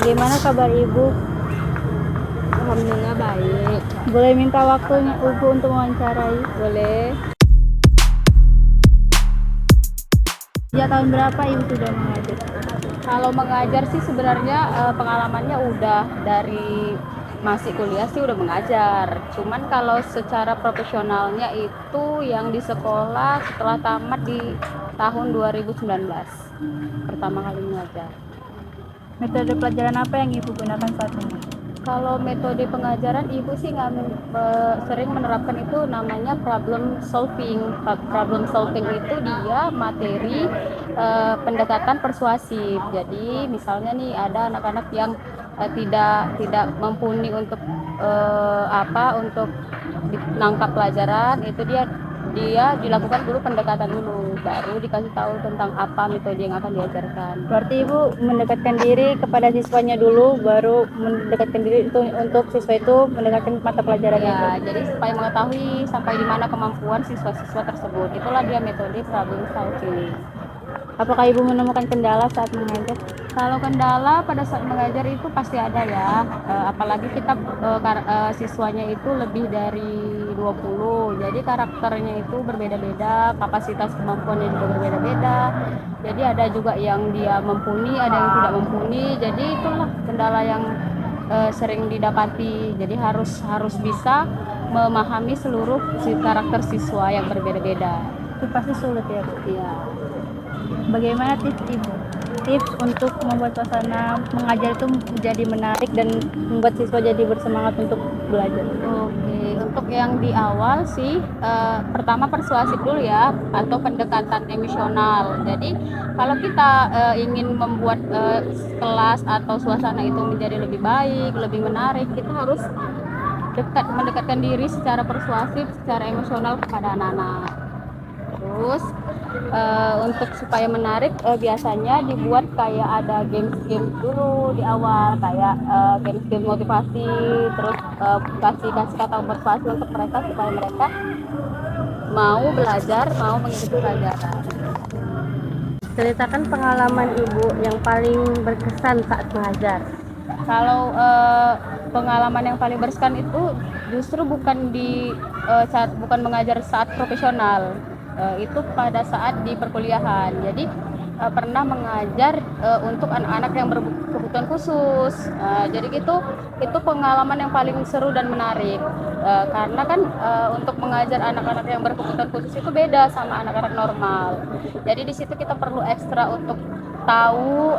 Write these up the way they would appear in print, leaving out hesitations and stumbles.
Bagaimana kabar Ibu? Alhamdulillah baik. Boleh minta waktunya Ibu untuk wawancarai? Boleh. Sejak tahun berapa Ibu sudah mengajar? Kalau mengajar sih sebenarnya pengalamannya udah dari masih kuliah sih udah mengajar. Cuman kalau secara profesionalnya itu yang di sekolah setelah tamat di tahun 2019. Pertama kali mengajar. Metode pelajaran apa yang Ibu gunakan saat ini? Kalau metode pengajaran ibu sih sering menerapkan itu namanya problem solving. Problem solving itu dia materi pendekatan persuasif. Jadi misalnya nih ada anak-anak yang tidak mumpuni untuk untuk menangkap pelajaran, itu dia dilakukan dulu pendekatan dulu, baru dikasih tahu tentang apa metode yang akan diajarkan. Berarti Ibu mendekatkan diri kepada siswanya dulu, baru mendekatkan diri itu untuk siswa itu mendekatkan mata pelajaran itu. Ya, jadi supaya mengetahui sampai di mana kemampuan siswa-siswa tersebut. Itulah dia metode problem solving. Apakah Ibu menemukan kendala saat mengajar? Kalau kendala pada saat mengajar itu pasti ada ya, apalagi kita siswanya itu lebih dari 20, jadi karakternya itu berbeda-beda, kapasitas kemampuannya juga berbeda-beda. Jadi ada juga yang dia mumpuni, ada yang tidak mumpuni. Jadi itulah kendala yang sering didapati. Jadi harus bisa memahami seluruh karakter siswa yang berbeda-beda. Itu pasti sulit ya Bu. Iya. Bagaimana tips Ibu? Tips untuk membuat suasana mengajar itu menjadi menarik dan membuat siswa jadi bersemangat untuk belajar. Oke, untuk yang di awal sih pertama persuasif dulu ya, atau pendekatan emosional. Jadi kalau kita ingin membuat kelas atau suasana itu menjadi lebih baik, lebih menarik, kita harus mendekatkan diri secara persuasif, secara emosional kepada anak-anak. Terus untuk supaya menarik biasanya dibuat kayak ada games dulu di awal, kayak games motivasi, terus kasih kata motivasi untuk mereka supaya mereka mau belajar, mau mengikuti pelajaran. Ceritakan pengalaman Ibu yang paling berkesan saat mengajar. Kalau pengalaman yang paling berkesan itu justru bukan bukan mengajar saat profesional. Itu pada saat di perkuliahan. Jadi pernah mengajar untuk anak-anak yang berkebutuhan khusus. Jadi itu pengalaman yang paling seru dan menarik. Karena kan untuk mengajar anak-anak yang berkebutuhan khusus itu beda sama anak-anak normal. Jadi di situ kita perlu ekstra untuk tahu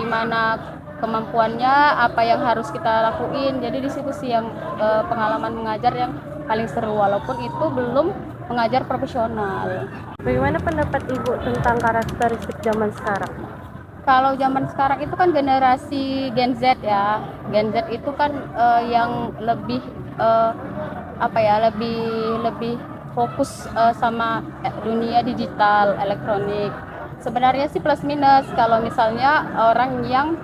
gimana kemampuannya, apa yang harus kita lakuin. Jadi di situ sih yang pengalaman mengajar yang paling seru, walaupun itu belum mengajar profesional. Bagaimana pendapat Ibu tentang karakteristik zaman sekarang? Kalau zaman sekarang itu kan generasi Gen Z ya. Gen Z itu kan yang lebih lebih fokus sama dunia digital, elektronik. Sebenarnya sih plus minus kalau misalnya orang yang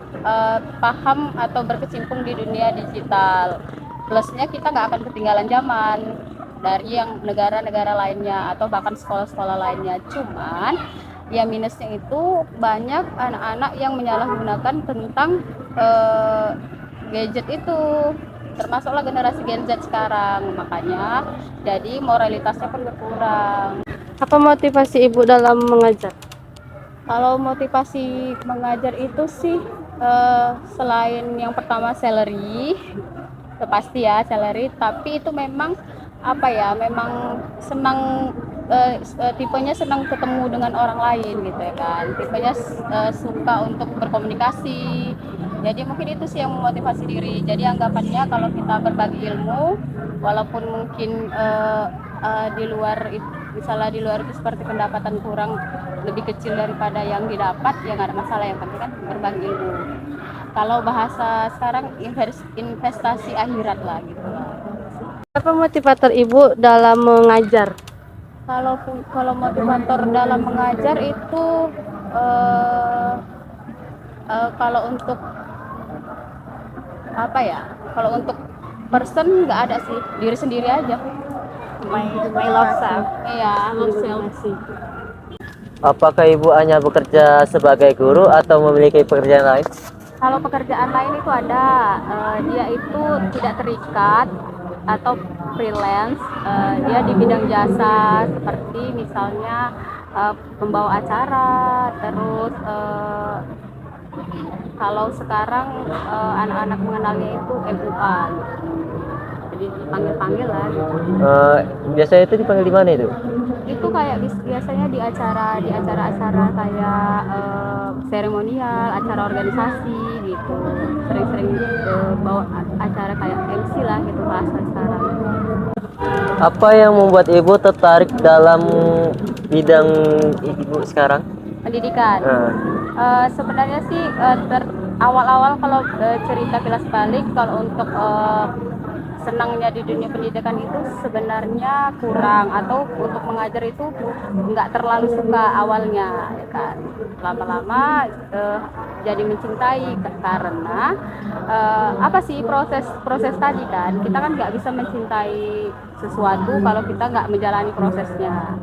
paham atau berkecimpung di dunia digital. Plusnya kita nggak akan ketinggalan zaman dari yang negara-negara lainnya atau bahkan sekolah-sekolah lainnya. Cuman ya minusnya itu banyak anak-anak yang menyalahgunakan tentang gadget itu, termasuklah generasi Gen Z sekarang. Makanya jadi moralitasnya pun berkurang. Apa motivasi Ibu dalam mengajar? Kalau motivasi mengajar itu sih selain yang pertama salary, pasti ya salary, tapi itu memang memang senang, tipenya senang ketemu dengan orang lain gitu ya kan, tipenya suka untuk berkomunikasi. Jadi mungkin itu sih yang memotivasi diri. Jadi anggapannya kalau kita berbagi ilmu, walaupun mungkin misalnya di luar itu seperti pendapatan kurang lebih kecil daripada yang didapat, ya nggak ada masalah, yang penting kan berbagi ilmu. Kalau bahasa sekarang investasi akhirat lah gitu lah. Apa motivator Ibu dalam mengajar? Kalau motivator dalam mengajar itu kalau untuk kalau untuk person nggak ada sih, diri sendiri aja. My love self. Iya, love self. Apakah Ibu hanya bekerja sebagai guru atau memiliki pekerjaan lain? Kalau pekerjaan lain itu ada, dia itu tidak terikat atau freelance, dia di bidang jasa seperti misalnya pembawa acara, terus kalau sekarang anak-anak mengenalnya itu MUA, jadi dipanggil-panggil lah. Biasanya itu dipanggil di mana itu? Itu kayak biasanya di acara-acara kayak seremonial, acara organisasi gitu, sering-sering bawa acara kayak MC lah gitu bahasa sekarang. Apa yang membuat ibu tertarik dalam bidang ibu sekarang? Pendidikan. Sebenarnya sih awal-awal kalau cerita kilas balik, kalau untuk senangnya di dunia pendidikan itu sebenarnya kurang, atau untuk mengajar itu nggak terlalu suka awalnya, ya kan. Lama-lama jadi mencintai karena apa sih proses tadi kan, kita kan nggak bisa mencintai sesuatu kalau kita nggak menjalani prosesnya.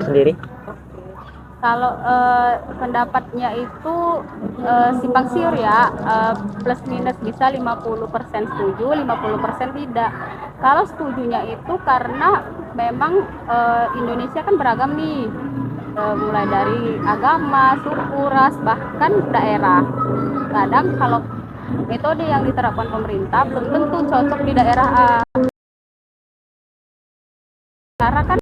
Sendiri? Kalau pendapatnya itu simpang siur ya, plus minus bisa 50% setuju, 50% tidak. Kalau setujunya itu karena memang Indonesia kan beragam nih, mulai dari agama, suku, ras, bahkan daerah. Kadang kalau metode yang diterapkan pemerintah belum tentu cocok di daerah A. Karena kan